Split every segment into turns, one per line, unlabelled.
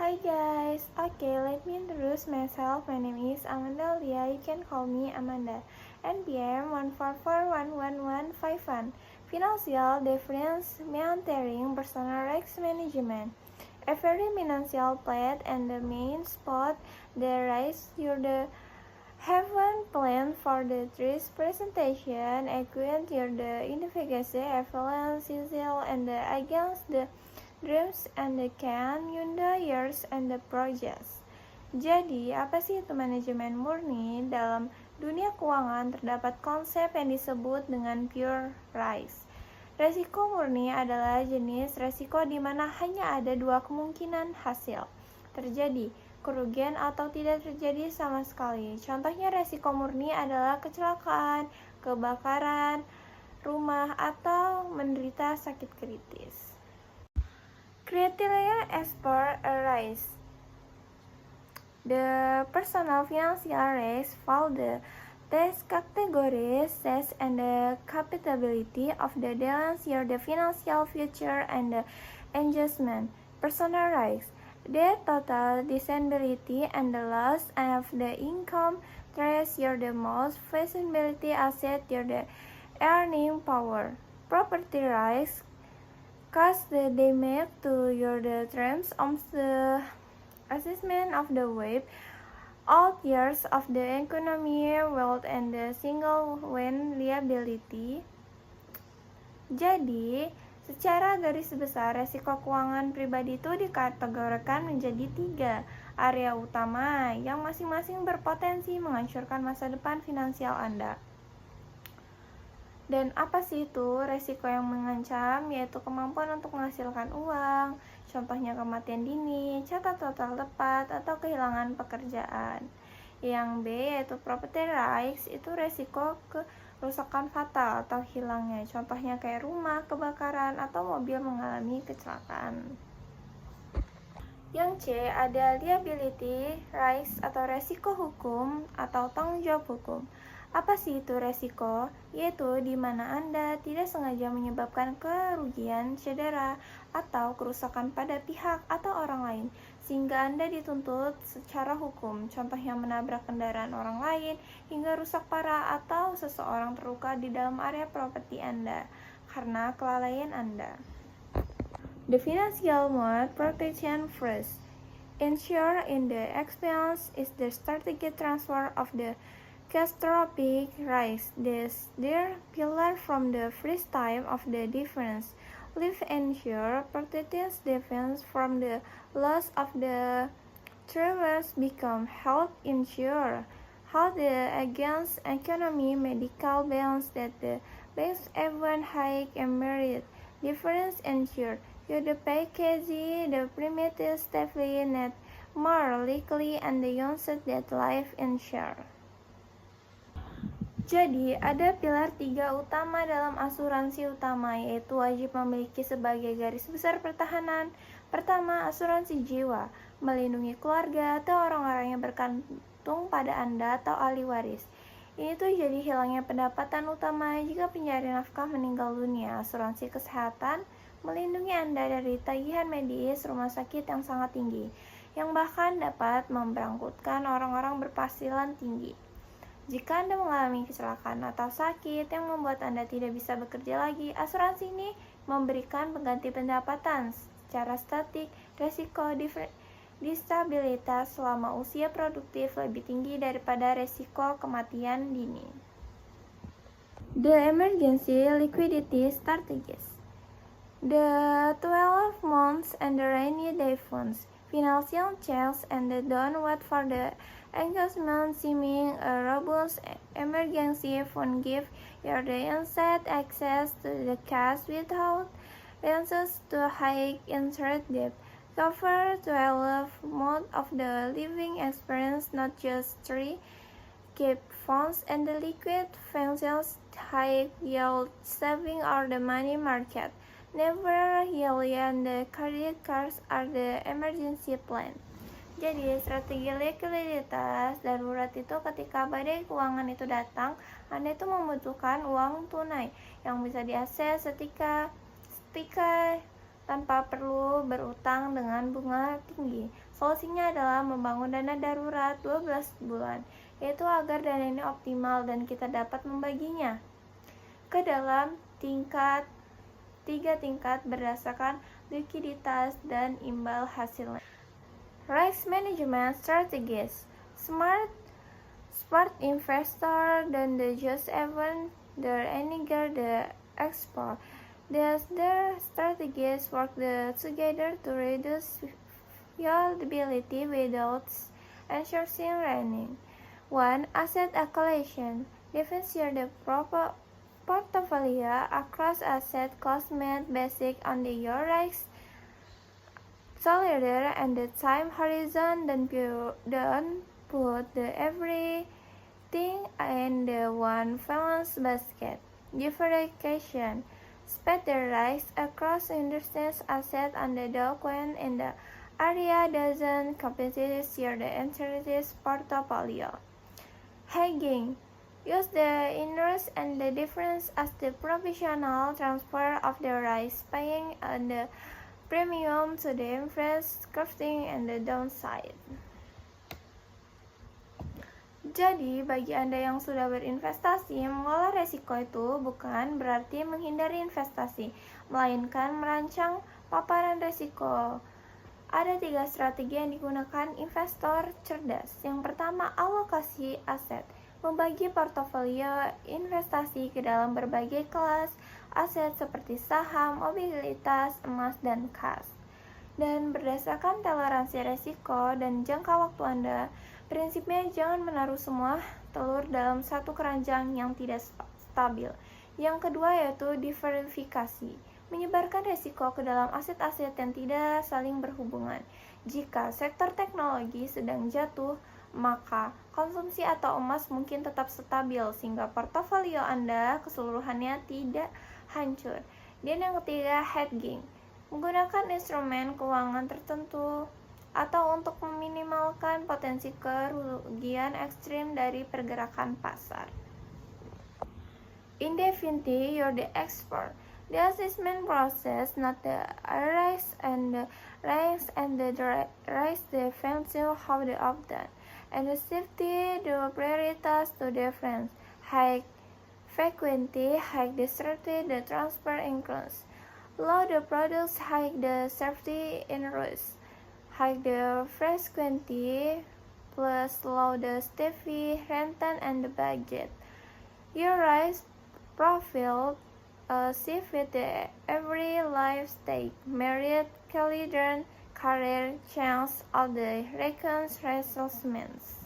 Hi guys, let me introduce myself. My name is Amanda Lia. You can call me Amanda. NPM 144111151. Financial Difference Monitoring Personal Risk Management. Every financial plate and the main spot the rise your the Heaven plan for the trees presentation, equate your the investigation, evaluation, and the against the dreams and the can, Yunda years and the projects. Jadi, apa sih itu manajemen murni? Dalam dunia keuangan terdapat konsep yang disebut dengan pure risk. Resiko murni adalah jenis resiko di mana hanya ada dua kemungkinan hasil terjadi, kerugian atau tidak terjadi sama sekali. Contohnya resiko murni adalah kecelakaan, kebakaran rumah, atau menderita sakit kritis. Criteria as per a risk. The personal financial risk fall the test categories size and the capability of the balance your the financial future and the adjustment. Personal risk. The total disability and the loss of the income trace your the most feasibility asset your the earning power. Property risk cause the damage to your the terms of the assessment of the wave all years of the economy, wealth, and the single when liability. Jadi, secara garis besar, resiko keuangan pribadi itu dikategorikan menjadi 3 area utama yang masing-masing berpotensi menghancurkan masa depan finansial Anda. Dan apa sih itu resiko yang mengancam? Yaitu kemampuan untuk menghasilkan uang, contohnya kematian dini, catat total tepat, atau kehilangan pekerjaan. Yang B yaitu property risk, itu resiko kerusakan fatal atau hilangnya, contohnya kayak rumah kebakaran atau mobil mengalami kecelakaan. Yang C ada liability risk atau resiko hukum atau tanggung jawab hukum. Apa sih itu resiko? Yaitu di mana Anda tidak sengaja menyebabkan kerugian, cedera, atau kerusakan pada pihak atau orang lain, sehingga Anda dituntut secara hukum, contohnya menabrak kendaraan orang lain, hingga rusak parah, atau seseorang terluka di dalam area properti Anda, karena kelalaian Anda. The financial mode protection first. Ensure in the expense is the strategic transfer of the catastrophic risk. Their pillar from the first time of the difference. Life ensure protects defense from the loss of the travelers become health insure. Health against economy medical balance that the best everyone high and merit. Difference ensure. You the package the primitive stability net more likely and the onset that life insure. Jadi, ada pilar 3 utama dalam asuransi utama, yaitu wajib memiliki sebagai garis besar pertahanan. Pertama, asuransi jiwa, melindungi keluarga atau orang-orang yang bergantung pada Anda atau ahli waris. Ini tuh jadi hilangnya pendapatan utama jika pencari nafkah meninggal dunia. Asuransi kesehatan, melindungi Anda dari tagihan medis rumah sakit yang sangat tinggi, yang bahkan dapat memberangkutkan orang-orang berpenghasilan tinggi. Jika Anda mengalami kecelakaan atau sakit yang membuat Anda tidak bisa bekerja lagi, asuransi ini memberikan pengganti pendapatan secara statik. Resiko disabilitas selama usia produktif lebih tinggi daripada resiko kematian dini. The emergency liquidity strategies. The 12 months and the rainy day funds. Financial checks and the downward for the engagement seeming a robust emergency fund give your the inside access to the cash without ranges to high interest debt. Cover 12 months of the living experience, not just 3. Keep funds and the liquid financials, high yield saving or the money market. Never yield and the credit cards are the emergency plan. Jadi, strategi likuiditas darurat itu ketika badai keuangan itu datang, Anda itu membutuhkan uang tunai yang bisa diakses seketika tanpa perlu berutang dengan bunga tinggi. Solusinya adalah membangun dana darurat 12 bulan, yaitu agar dana ini optimal dan kita dapat membaginya ke dalam tiga tingkat berdasarkan likuiditas dan imbal hasilnya. Risk Management Strategies. Smart investor don't just even their eager the export. Their strategies work together to reduce volatility without ensuring running. 1. Asset allocation. Differentiate the proper portfolio across asset classes based on your risk tolerance and the time horizon. Don't put everything in the one balanced basket. Diversification. Spread the risk across industries asset and the when in the area doesn't completely share the entire portfolio. Hedging. Use the interest and the difference as the provisional transfer of the risk, paying the premium to the interest, crafting and the downside. Jadi, bagi Anda yang sudah berinvestasi, mengolah resiko itu bukan berarti menghindari investasi, melainkan merancang paparan resiko. Ada 3 strategi yang digunakan investor cerdas. Yang pertama, alokasi aset. Membagi portofolio investasi ke dalam berbagai kelas aset seperti saham, obligasitas, emas, dan kas. Dan berdasarkan toleransi resiko dan jangka waktu Anda, prinsipnya jangan menaruh semua telur dalam satu keranjang yang tidak stabil. Yang kedua yaitu diversifikasi, menyebarkan resiko ke dalam aset-aset yang tidak saling berhubungan. Jika sektor teknologi sedang jatuh, maka konsumsi atau emas mungkin tetap stabil sehingga portofolio Anda keseluruhannya tidak hancur. Dan yang ketiga, hedging, menggunakan instrumen keuangan tertentu atau untuk meminimalkan potensi kerugian ekstrim dari pergerakan pasar. In definitive, you're the expert. The assessment process, not the rise and the ranks and the rise the function how the often, and the safety the prioritas to difference. High frequency, high the safety, the transfer increase. Low the products, high the safety in risk. High the frequency plus low the safety, rent and the budget. Your risk profile shift with every life stage, married, children, career, chance of the reconstructions.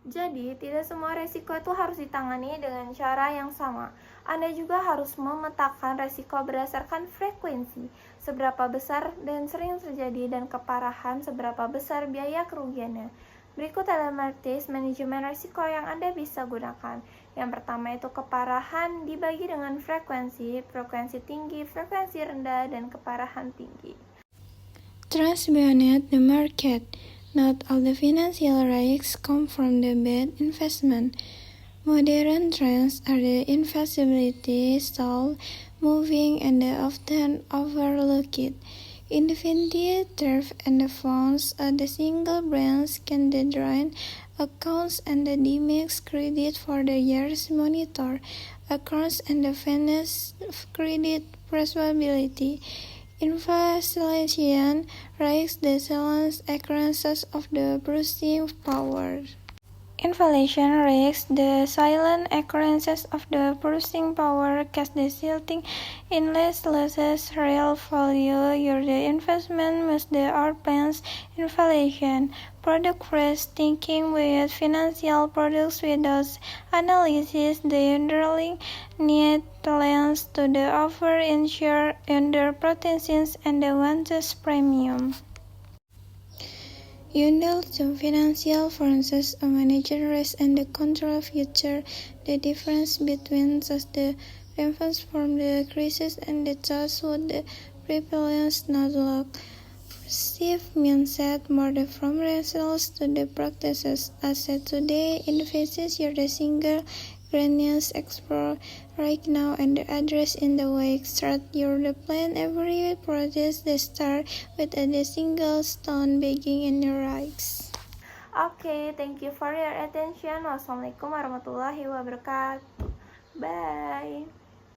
Jadi, tidak semua resiko itu harus ditangani dengan cara yang sama. Anda juga harus memetakan resiko berdasarkan frekuensi, seberapa besar dan sering terjadi, dan keparahan, seberapa besar biaya kerugiannya. Berikut adalah matriks manajemen risiko yang Anda bisa gunakan. Yang pertama itu keparahan dibagi dengan frekuensi tinggi, frekuensi rendah, dan keparahan tinggi.
Trust beyond the market. Not all the financial risks come from the bad investment. Modern trends are the invisibility, slow moving, and often overlooked. Infinity, turf, and the funds the single brands can drain accounts and the demise credit for the years monitor accounts and the finance credit possibility. Inflation risks the silent occurrences of the purchasing power. Inflation risks the silent occurrences of the purchasing power, cause resulting in less losses real value. Your investment must outpace inflation. Product first thinking with financial products without analysis the underlying need lends to the offer ensure under protections and the wanted premium. You know the financial forces manage risk and control future. The difference between just the reference from the crisis and the thoughts would the prevalence not look. Perceive mindset more from results to the practices. As said today, investors are the single Granius explore right now and the address in the wake. Start your the plan every protest the start with a single stone begging in your eyes.
Okay, thank you for your attention. Wassalamualaikum warahmatullahi wabarakatuh. Bye.